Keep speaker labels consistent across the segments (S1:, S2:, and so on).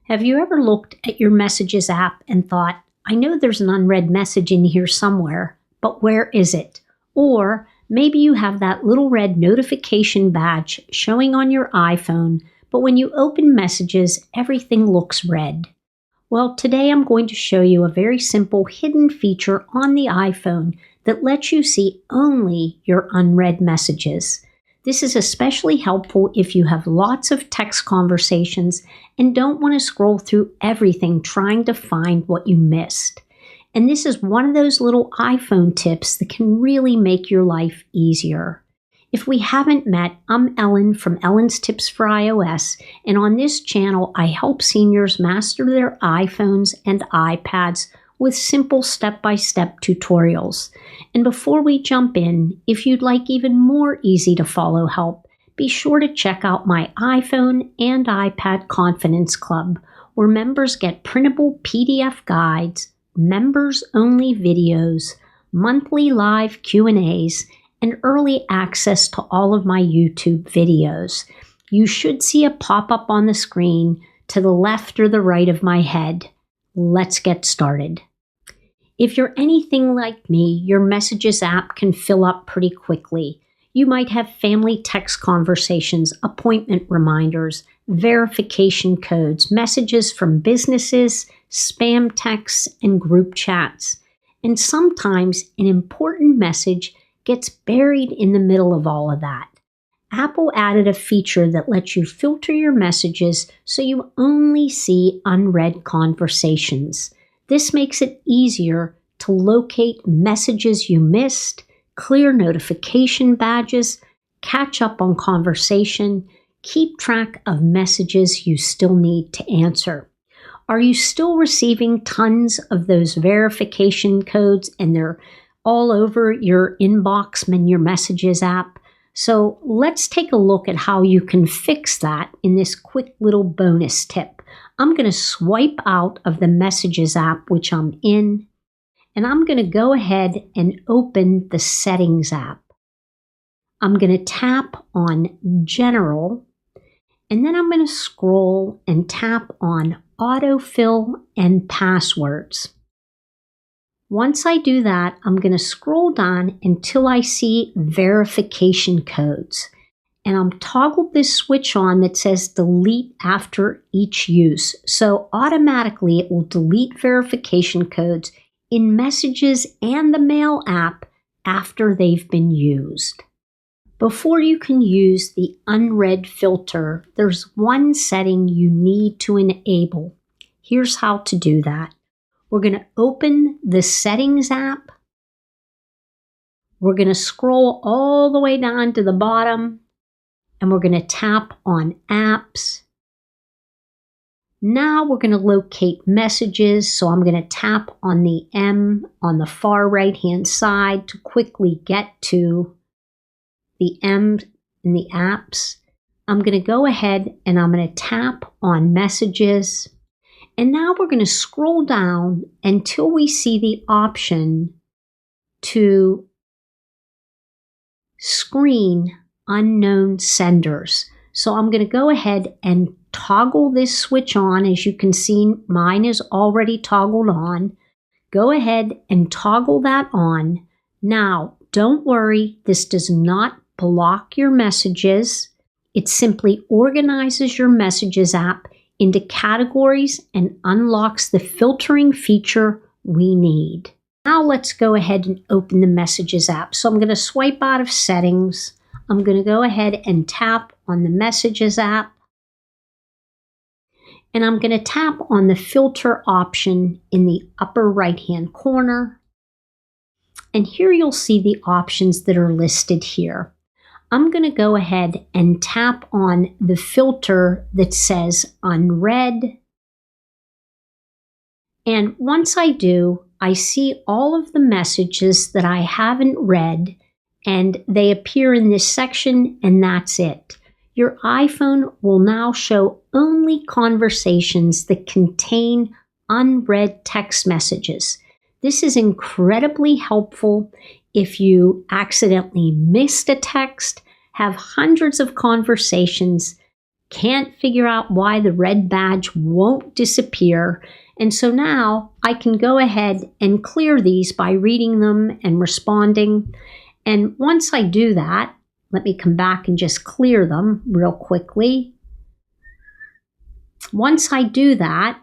S1: Have you ever looked at your Messages app and thought, I know there's an unread message in here somewhere, but where is it? Or maybe you have that little red notification badge showing on your iPhone, but when you open Messages, everything looks red. Well, today I'm going to show you a very simple hidden feature on the iPhone that lets you see only your unread messages. This is especially helpful if you have lots of text conversations and don't want to scroll through everything trying to find what you missed. And this is one of those little iPhone tips that can really make your life easier. If we haven't met, I'm Ellen from Ellen's Tips for iOS, and on this channel I help seniors master their iPhones and iPads with simple step-by-step tutorials. And before we jump in, if you'd like even more easy-to-follow help, be sure to check out my iPhone and iPad Confidence Club, where members get printable PDF guides, members-only videos, monthly live Q&As, and early access to all of my YouTube videos. You should see a pop-up on the screen to the left or the right of my head. Let's get started. If you're anything like me, your Messages app can fill up pretty quickly. You might have family text conversations, appointment reminders, verification codes, messages from businesses, spam texts, and group chats. And sometimes an important message gets buried in the middle of all of that. Apple added a feature that lets you filter your messages so you only see unread conversations. This makes it easier to locate messages you missed, clear notification badges, catch up on conversation, keep track of messages you still need to answer. Are you still receiving tons of those verification codes and they're all over your inbox and your Messages app? So let's take a look at how you can fix that in this quick little bonus tip. I'm going to swipe out of the Messages app, which I'm in, and I'm going to go ahead and open the Settings app. I'm going to tap on General, and then I'm going to scroll and tap on Autofill and Passwords. Once I do that, I'm going to scroll down until I see verification codes. And I'm toggled this switch on that says delete after each use. So automatically it will delete verification codes in Messages and the Mail app after they've been used. Before you can use the unread filter, there's one setting you need to enable. Here's how to do that. We're going to open the Settings app. We're going to scroll all the way down to the bottom, and we're going to tap on Apps. Now we're going to locate Messages, so I'm going to tap on the M on the far right-hand side to quickly get to the M in the Apps. I'm going to go ahead and I'm going to tap on Messages. And now we're going to scroll down until we see the option to screen unknown senders. So I'm going to go ahead and toggle this switch on. As you can see, mine is already toggled on. Go ahead and toggle that on. Now, don't worry, this does not block your messages. It simply organizes your Messages app into categories and unlocks the filtering feature we need. Now let's go ahead and open the Messages app. So I'm going to swipe out of Settings. I'm going to go ahead and tap on the Messages app. And I'm going to tap on the filter option in the upper right-hand corner. And here you'll see the options that are listed here. I'm going to go ahead and tap on the filter that says Unread. And once I do, I see all of the messages that I haven't read, and they appear in this section, and that's it. Your iPhone will now show only conversations that contain unread text messages. This is incredibly helpful if you accidentally missed a text, have hundreds of conversations, Can't figure out why the red badge won't disappear. And so now I can go ahead and clear these by reading them and responding. And once I do that, let me come back and just clear them real quickly. Once I do that,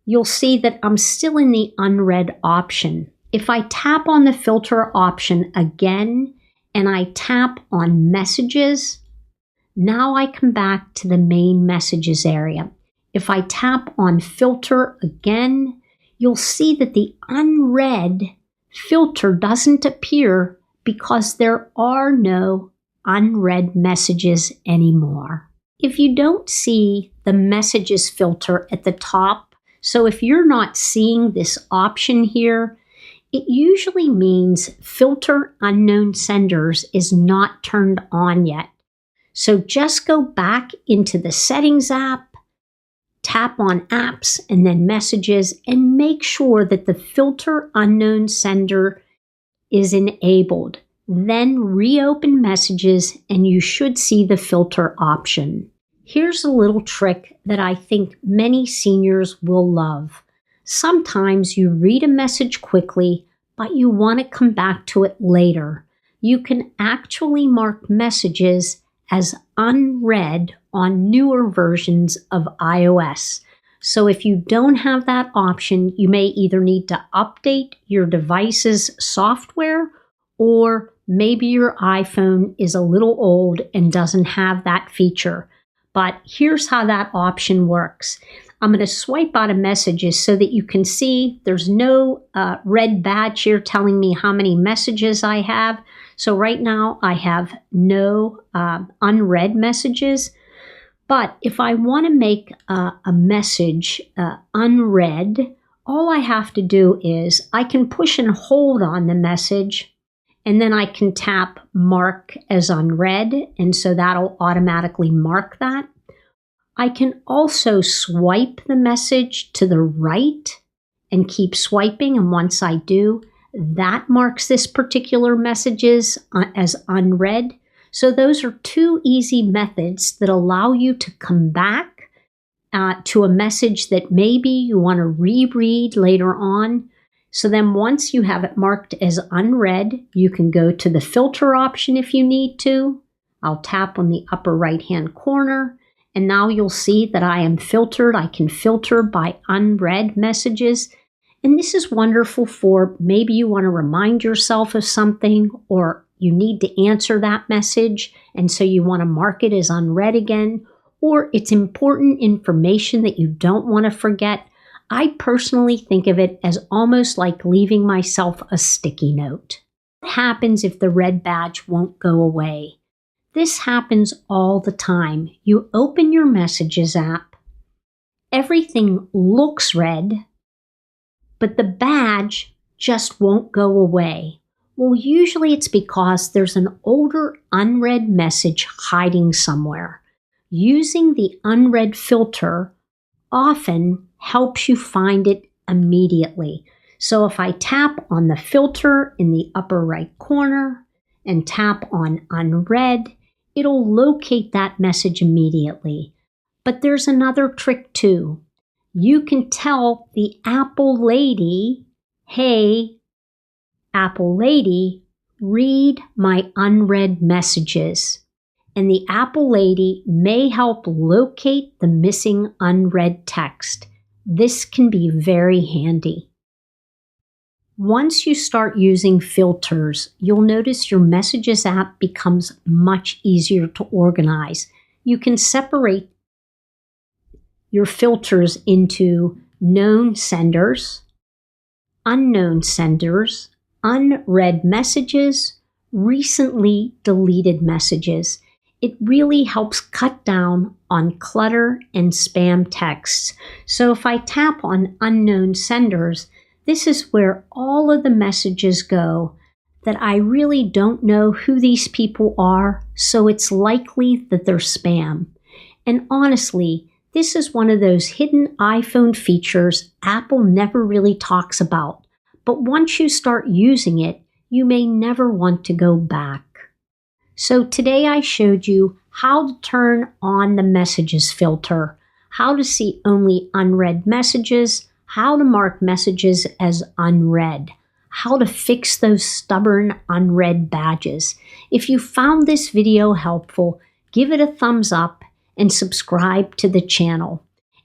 S1: you'll see that I'm still in the unread option. If I tap on the filter option again and I tap on messages, now I come back to the main messages area. If I tap on filter again, you'll see that the unread filter doesn't appear because there are no unread messages anymore. If you don't see the messages filter at the top, so if you're not seeing this option here, it usually means filter unknown senders is not turned on yet. So just go back into the settings app, tap on apps and then messages, and make sure that the filter unknown sender is enabled. Then reopen messages and you should see the filter option. Here's a little trick that I think many seniors will love. Sometimes you read a message quickly, but you want to come back to it later. You can actually mark messages as unread on newer versions of iOS. So if you don't have that option, you may either need to update your device's software, or maybe your iPhone is a little old and doesn't have that feature. But here's how that option works. I'm going to swipe out of messages so that you can see there's no red badge here telling me how many messages I have. So right now I have no unread messages. But if I want to make a message unread, all I have to do is I can push and hold on the message, and then I can tap mark as unread, and so that'll automatically mark that. I can also swipe the message to the right and keep swiping, and once I do, that marks this particular messages as unread. So those are two easy methods that allow you to come back to a message that maybe you want to reread later on. So then once you have it marked as unread, you can go to the filter option if you need to. I'll tap on the upper right-hand corner, and now you'll see that I am filtered. I can filter by unread messages. And this is wonderful for maybe you want to remind yourself of something, or you need to answer that message, and so you want to mark it as unread again, or it's important information that you don't want to forget. I personally think of it as almost like leaving myself a sticky note. What happens if the red badge won't go away? This happens all the time. You open your Messages app, everything looks red, but the badge just won't go away. Well, usually it's because there's an older unread message hiding somewhere. Using the unread filter often helps you find it immediately. So if I tap on the filter in the upper right corner and tap on unread, it'll locate that message immediately. But there's another trick too. You can tell the Apple lady, hey, Apple lady, read my unread messages. And the Apple lady may help locate the missing unread text. This can be very handy. Once you start using filters, you'll notice your Messages app becomes much easier to organize. You can separate your filters into known senders, unknown senders, unread messages, recently deleted messages. It really helps cut down on clutter and spam texts. So if I tap on unknown senders, this is where all of the messages go that I really don't know who these people are, so it's likely that they're spam. And honestly, this is one of those hidden iPhone features Apple never really talks about. But once you start using it, you may never want to go back. So today I showed you how to turn on the messages filter, how to see only unread messages, how to mark messages as unread, how to fix those stubborn unread badges. If you found this video helpful, give it a thumbs up and subscribe to the channel.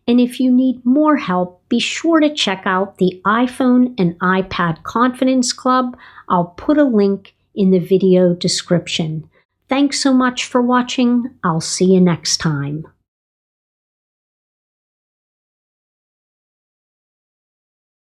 S1: And if you need more help, be sure to check out the iPhone and iPad Confidence Club. I'll put a link in the video description. Thanks so much for watching. I'll see you next time.